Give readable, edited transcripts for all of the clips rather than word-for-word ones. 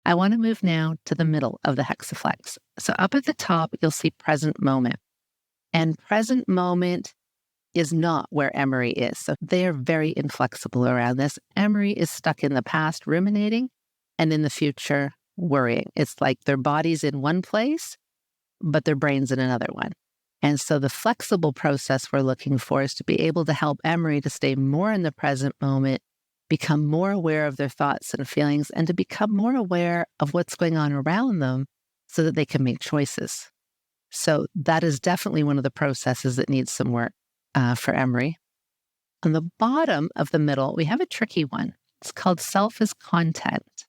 I want to move now to the middle of the hexaflex. So up at the top, you'll see present moment. And present moment is not where Emery is. So they're very inflexible around this. Emery is stuck in the past, ruminating, and in the future, worrying. It's like their body's in one place, but their brain's in another one. And so the flexible process we're looking for is to be able to help Emery to stay more in the present moment, become more aware of their thoughts and feelings, and to become more aware of what's going on around them so that they can make choices. So that is definitely one of the processes that needs some work for Emery. On the bottom of the middle, we have a tricky one. It's called self as content.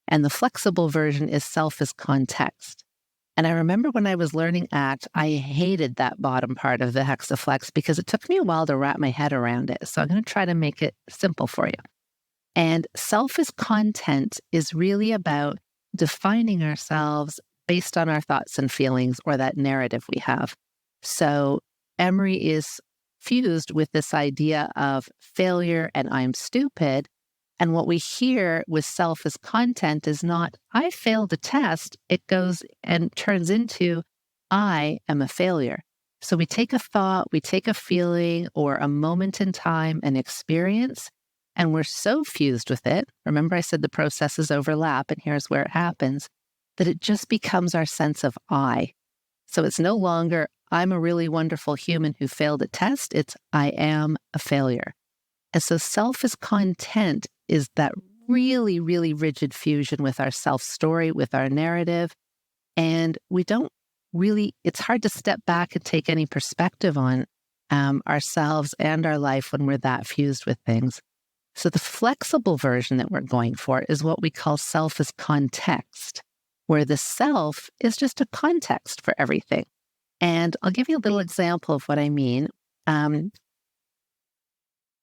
And the flexible version is self as context. And I remember when I was learning ACT, I hated that bottom part of the hexaflex because it took me a while to wrap my head around it. So I'm going to try to make it simple for you. And self as content is really about defining ourselves based on our thoughts and feelings or that narrative we have. So Emery is fused with this idea of failure and I'm stupid. And what we hear with self as content is not, I failed a test. It goes and turns into, I am a failure. So we take a thought, we take a feeling or a moment in time, an experience, and we're so fused with it. Remember I said the processes overlap, and here's where it happens, that it just becomes our sense of I. So it's no longer, I'm a really wonderful human who failed a test. It's, I am a failure. And so self as content is that really, really rigid fusion with our self-story, with our narrative. And we don't really, it's hard to step back and take any perspective on ourselves and our life when we're that fused with things. So the flexible version that we're going for is what we call self as context, where the self is just a context for everything. And I'll give you a little example of what I mean.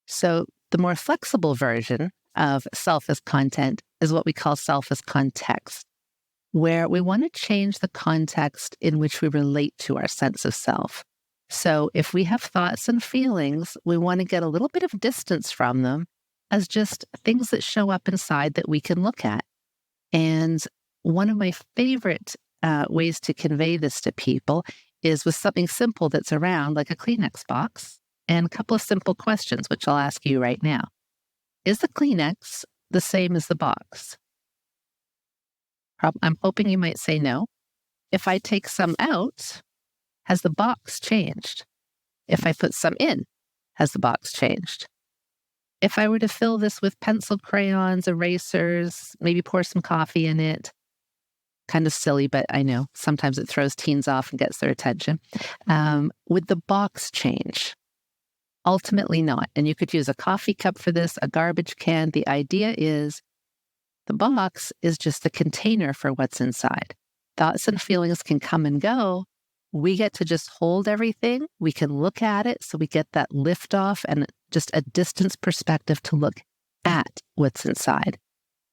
So the more flexible version of self as content is what we call self as context, where we want to change the context in which we relate to our sense of self. So if we have thoughts and feelings, we want to get a little bit of distance from them as just things that show up inside that we can look at. And one of my favorite ways to convey this to people is with something simple that's around, like a Kleenex box, and a couple of simple questions, which I'll ask you right now. Is the Kleenex the same as the box? I'm hoping you might say no. If I take some out, has the box changed? If I put some in, has the box changed? If I were to fill this with pencil, crayons, erasers, maybe pour some coffee in it, kind of silly, but I know sometimes it throws teens off and gets their attention. Would the box change? Ultimately not. And you could use a coffee cup for this, a garbage can. The idea is the box is just the container for what's inside. Thoughts and feelings can come and go. We get to just hold everything. We can look at it. So we get that lift off and just a distance perspective to look at what's inside.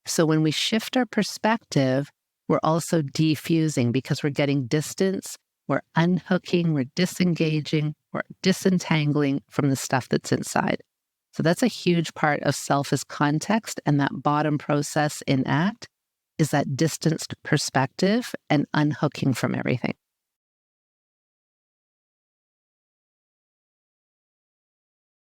So when we shift our perspective, we're also defusing because we're getting distance. We're unhooking, we're disengaging, we're disentangling from the stuff that's inside. So that's a huge part of self as context. And that bottom process in ACT is that distanced perspective and unhooking from everything.